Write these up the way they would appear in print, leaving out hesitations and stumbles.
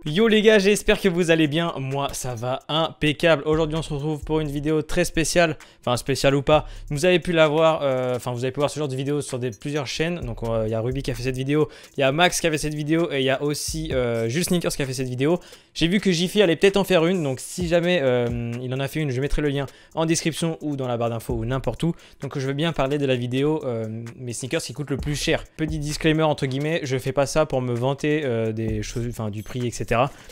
Yo les gars, j'espère que vous allez bien. Moi ça va impeccable. Aujourd'hui on se retrouve pour une vidéo très spéciale. Enfin spéciale ou pas, vous avez pu la voir, vous avez pu voir ce genre de vidéo sur plusieurs chaînes. Donc il y a Ruby qui a fait cette vidéo, il y a Max qui a fait cette vidéo et il y a aussi Jules Sneakers qui a fait cette vidéo. J'ai vu que Jiffy allait peut-être en faire une, donc si jamais il en a fait une, je mettrai le lien en description ou dans la barre d'infos ou n'importe où. Donc je veux bien parler de la vidéo mes sneakers qui coûtent le plus cher. Petit disclaimer entre guillemets, je fais pas ça pour me vanter des choses, du prix etc.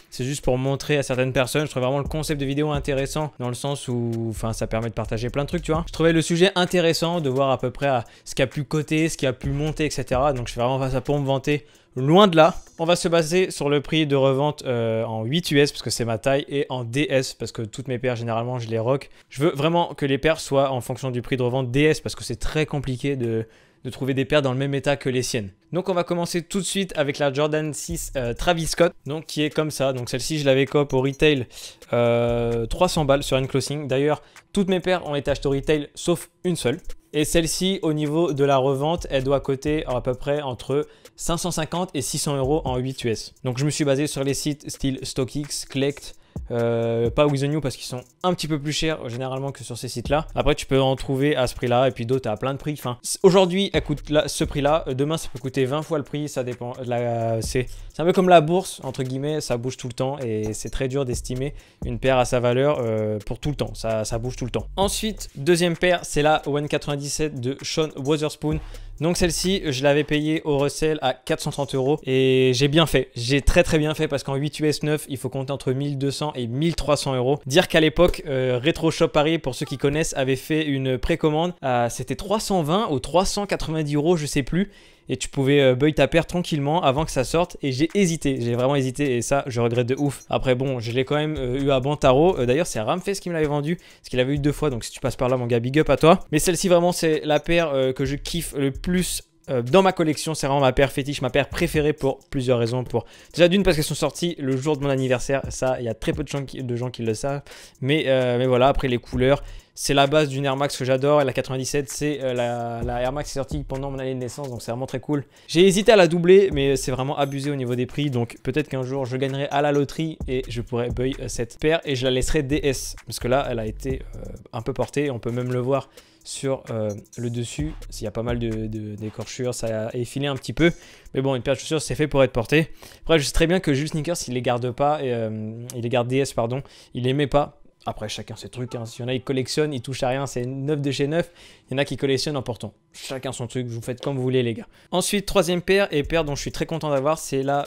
C'est juste pour montrer à certaines personnes. Je trouve vraiment le concept de vidéo intéressant dans le sens où ça permet de partager plein de trucs, tu vois. Je trouvais le sujet intéressant de voir à peu près à ce qui a pu coter, ce qui a pu monter, etc. Donc je fais vraiment pas ça pour me vanter. Loin de là, on va se baser sur le prix de revente en 8 US parce que c'est ma taille et en DS parce que toutes mes paires généralement je les rock. Je veux vraiment que les paires soient en fonction du prix de revente DS parce que c'est très compliqué de trouver des paires dans le même état que les siennes. Donc on va commencer tout de suite avec la Jordan 6 Travis Scott, donc qui est comme ça. Donc celle-ci je l'avais coop au retail 300 balles sur N-Clothing. D'ailleurs toutes mes paires ont été achetées au retail sauf une seule. Et celle-ci au niveau de la revente elle doit coter à peu près entre 550 et 600 euros en 8 US. Donc je me suis basé sur les sites style StockX, Collect, pas With The New parce qu'ils sont un petit peu plus chers généralement que sur ces sites là. Après tu peux en trouver à ce prix là et puis d'autres à plein de prix. Enfin, aujourd'hui elle coûte ce prix là, demain ça peut coûter 20 fois le prix, ça dépend. C'est un peu comme la bourse entre guillemets, ça bouge tout le temps et c'est très dur d'estimer une paire à sa valeur pour tout le temps, ça bouge tout le temps. Ensuite deuxième paire c'est la One 97 de Sean Wotherspoon. Donc celle-ci, je l'avais payée au resell à 430 euros et j'ai bien fait. J'ai très bien fait parce qu'en 8 US 9, il faut compter entre 1200 et 1300 euros. Dire qu'à l'époque, Retro Shop Paris, pour ceux qui connaissent, avait fait une précommande. C'était 320 ou 390 euros, je sais plus. Et tu pouvais buy ta paire tranquillement avant que ça sorte. Et j'ai hésité, j'ai vraiment hésité et ça, je regrette de ouf. Après bon, je l'ai quand même eu à bon tarot. D'ailleurs, c'est Ramfest qui me l'avait vendu, parce qu'il avait eu 2 fois. Donc si tu passes par là, mon gars, big up à toi. Mais celle-ci, vraiment, c'est la paire que je kiffe le plus dans ma collection. C'est vraiment ma paire fétiche, ma paire préférée pour plusieurs raisons. Déjà d'une parce qu'elles sont sorties le jour de mon anniversaire. Ça, il y a très peu de gens qui le savent. Mais voilà, après les couleurs. C'est la base d'une Air Max que j'adore et la 97 c'est la Air Max qui est sortie pendant mon année de naissance donc c'est vraiment très cool. J'ai hésité à la doubler mais c'est vraiment abusé au niveau des prix donc peut-être qu'un jour je gagnerai à la loterie et je pourrai buy cette paire et je la laisserai DS parce que là elle a été un peu portée, on peut même le voir sur le dessus, il y a pas mal d'écorchures, ça a effilé un petit peu mais bon une paire de chaussures c'est fait pour être portée. Après je sais très bien que Jules Sneakers il les garde pas, il les garde DS pardon, il les met pas. Après, chacun ses trucs. Hein. S'il y en a, ils collectionnent, ils touchent à rien, c'est neuf de chez neuf. Il y en a qui collectionnent en portant. Chacun son truc, vous faites comme vous voulez, les gars. Ensuite, troisième paire, et paire dont je suis très content d'avoir, c'est la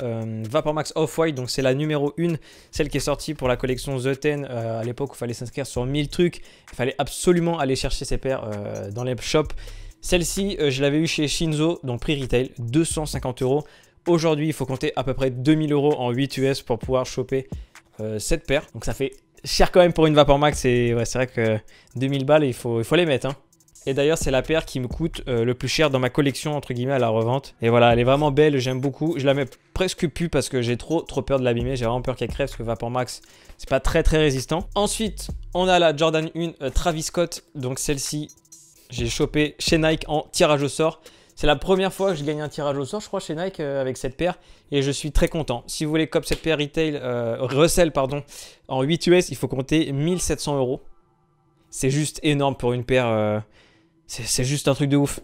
Vapor Max Off-White. Donc, c'est la numéro 1, celle qui est sortie pour la collection The 10. À l'époque, où il fallait s'inscrire sur 1000 trucs. Il fallait absolument aller chercher ces paires dans les shops. Celle-ci, je l'avais eu chez Shinzo, donc prix retail, 250 euros. Aujourd'hui, il faut compter à peu près 2000 euros en 8 US pour pouvoir choper cette paire. Donc, ça fait cher quand même pour une Vapor Max et ouais, c'est vrai que 2000 balles il faut les mettre hein. Et d'ailleurs c'est la paire qui me coûte le plus cher dans ma collection entre guillemets à la revente. Et voilà elle est vraiment belle, j'aime beaucoup. Je la mets presque plus parce que j'ai trop peur de l'abîmer. J'ai vraiment peur qu'elle crève parce que Vapor Max c'est pas très résistant. Ensuite on a la Jordan 1 Travis Scott. Donc celle-ci j'ai chopé chez Nike en tirage au sort. C'est la première fois que je gagne un tirage au sort, je crois, chez Nike avec cette paire. Et je suis très content. Si vous voulez cop cette paire retail, resell, pardon, en 8 US, il faut compter 1700 euros. C'est juste énorme pour une paire. C'est juste un truc de ouf.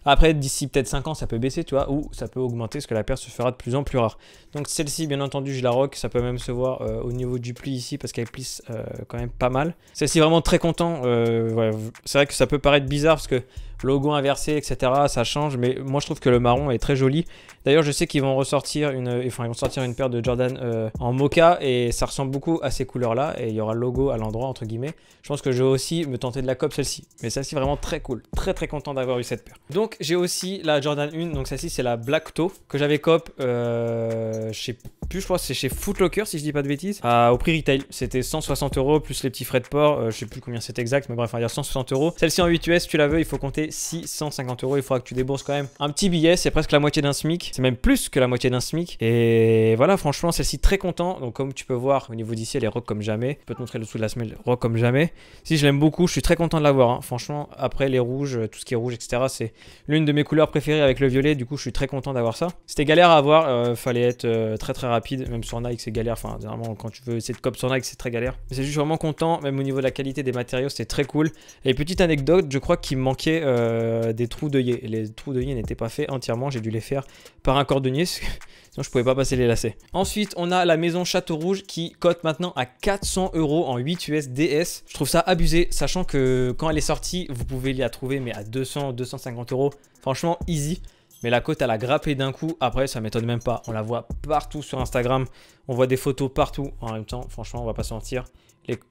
Après, d'ici peut-être 5 ans, ça peut baisser, tu vois, ou ça peut augmenter parce que la paire se fera de plus en plus rare. Donc celle-ci, bien entendu, je la rock. Ça peut même se voir au niveau du pli ici parce qu'elle plisse quand même pas mal. Celle-ci, vraiment très content. Ouais, c'est vrai que ça peut paraître bizarre parce que logo inversé, etc. Ça change, mais moi je trouve que le marron est très joli. D'ailleurs, je sais qu'ils vont ressortir ils vont sortir une paire de Jordan en mocha et ça ressemble beaucoup à ces couleurs-là et il y aura le logo à l'endroit entre guillemets. Je pense que je vais aussi me tenter de la cop celle-ci, mais celle-ci vraiment très cool, très content d'avoir eu cette paire. Donc j'ai aussi la Jordan 1, donc celle-ci c'est la Black Toe que j'avais cop, je sais plus, je crois que c'est chez Foot Locker si je dis pas de bêtises, au prix retail. C'était 160 euros plus les petits frais de port, je sais plus combien c'est exact, mais bref, on va dire 160 euros. Celle-ci en 8 US, tu la veux, il faut compter coûter 650 €. Il faudra que tu débourses quand même un petit billet. C'est presque la moitié d'un SMIC. C'est même plus que la moitié d'un SMIC. Et voilà, franchement, celle-ci très content. Donc comme tu peux voir, au niveau d'ici, elle est rock comme jamais. Je peux te montrer le dessous de la semelle, rock comme jamais. Si je l'aime beaucoup, je suis très content de l'avoir. Hein. Franchement, après les rouges, tout ce qui est rouge, etc. C'est l'une de mes couleurs préférées avec le violet. Du coup, je suis très content d'avoir ça. C'était galère à avoir. Fallait être très rapide. Même sur Nike, c'est galère. Enfin, généralement, quand tu veux essayer de cop sur Nike, c'est très galère. Mais c'est juste vraiment content. Même au niveau de la qualité des matériaux, c'était très cool. Et petite anecdote, je crois qu'il me manquait des trous d'œillet. Les trous d'œillet n'étaient pas faits entièrement. J'ai dû les faire par un cordonnier. Sinon, je pouvais pas passer les lacets. Ensuite, on a la maison Château Rouge qui cote maintenant à 400 € en 8 US DS. Je trouve ça abusé, sachant que quand elle est sortie, vous pouvez la trouver mais à 200, 250 €. Franchement, easy. Mais la cote, elle a grappé d'un coup. Après, ça m'étonne même pas. On la voit partout sur Instagram. On voit des photos partout en même temps. Franchement, on va pas se mentir.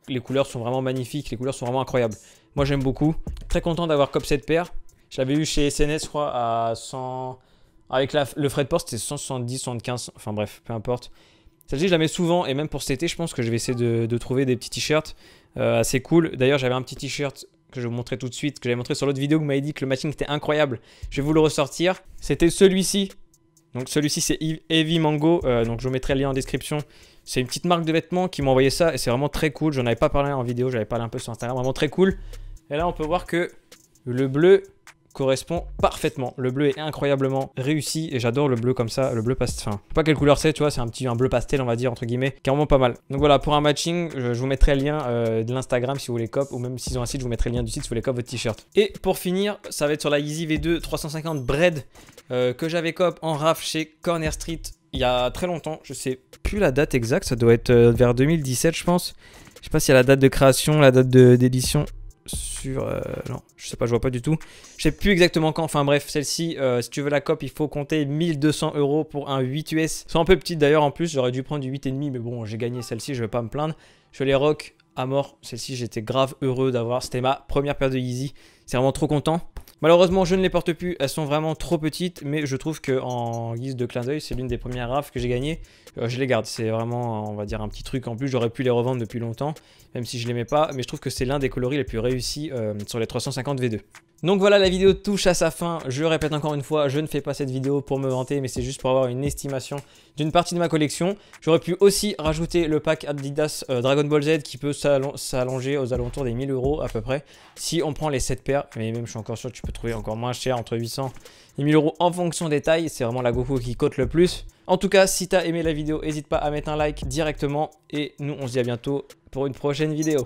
Les couleurs sont vraiment magnifiques. Les couleurs sont vraiment incroyables. Moi, j'aime beaucoup. Très content d'avoir cop cette paire. Je l'avais eu chez SNS, je crois, à 100... Avec le frais de port, c'était 170, 75. Enfin bref, peu importe. Celle-ci, je la mets souvent. Et même pour cet été, je pense que je vais essayer de trouver des petits t-shirts assez cool. D'ailleurs, j'avais un petit t-shirt que je vais vous montrer tout de suite, que j'avais montré sur l'autre vidéo, que vous m'avez dit que le matching était incroyable. Je vais vous le ressortir. C'était celui-ci. Donc celui-ci, c'est Heavy Mango. Donc je vous mettrai le lien en description. C'est une petite marque de vêtements qui m'a envoyé ça. Et c'est vraiment très cool. J'en avais pas parlé en vidéo. J'avais parlé un peu sur Instagram. Vraiment très cool. Et là, on peut voir que le bleu correspond parfaitement. Le bleu est incroyablement réussi et j'adore le bleu comme ça, le bleu pastel. Enfin, je sais pas quelle couleur c'est, tu vois, c'est un bleu pastel, on va dire, entre guillemets, qui est vraiment pas mal. Donc voilà, pour un matching, je vous mettrai le lien de l'Instagram si vous voulez cop, ou même s'ils ont un site, je vous mettrai le lien du site si vous voulez cop votre t-shirt. Et pour finir, ça va être sur la Yeezy V2 350 Bread que j'avais cop en raf chez Corner Street il y a très longtemps. Je sais plus la date exacte, ça doit être vers 2017, je pense. Je sais pas s'il y a la date de création, la date d'édition. Non, je sais pas, je vois pas du tout. Je sais plus exactement quand. Enfin bref, celle-ci, si tu veux la cop, il faut compter 1200 € pour un 8 US. C'est un peu petite d'ailleurs en plus. J'aurais dû prendre du 8,5, mais bon, j'ai gagné celle-ci, je vais pas me plaindre. Je les rock à mort. Celle-ci, j'étais grave heureux d'avoir. C'était ma première paire de Yeezy. C'est vraiment trop content. Malheureusement, je ne les porte plus. Elles sont vraiment trop petites, mais je trouve qu'en guise de clin d'œil, c'est l'une des premières rafles que j'ai gagnées. Je les garde. C'est vraiment, on va dire, un petit truc en plus. J'aurais pu les revendre depuis longtemps, même si je ne les mets pas. Mais je trouve que c'est l'un des coloris les plus réussis sur les 350 V2. Donc voilà, la vidéo touche à sa fin. Je répète encore une fois, je ne fais pas cette vidéo pour me vanter, mais c'est juste pour avoir une estimation d'une partie de ma collection. J'aurais pu aussi rajouter le pack Adidas Dragon Ball Z qui peut s'allonger aux alentours des 1000 € à peu près. Si on prend les 7 paires, mais même je suis encore sûr que tu peux trouver encore moins cher, entre 800 et 1000 € en fonction des tailles. C'est vraiment la Goku qui cote le plus. En tout cas, si tu as aimé la vidéo, n'hésite pas à mettre un like directement. Et nous, on se dit à bientôt pour une prochaine vidéo.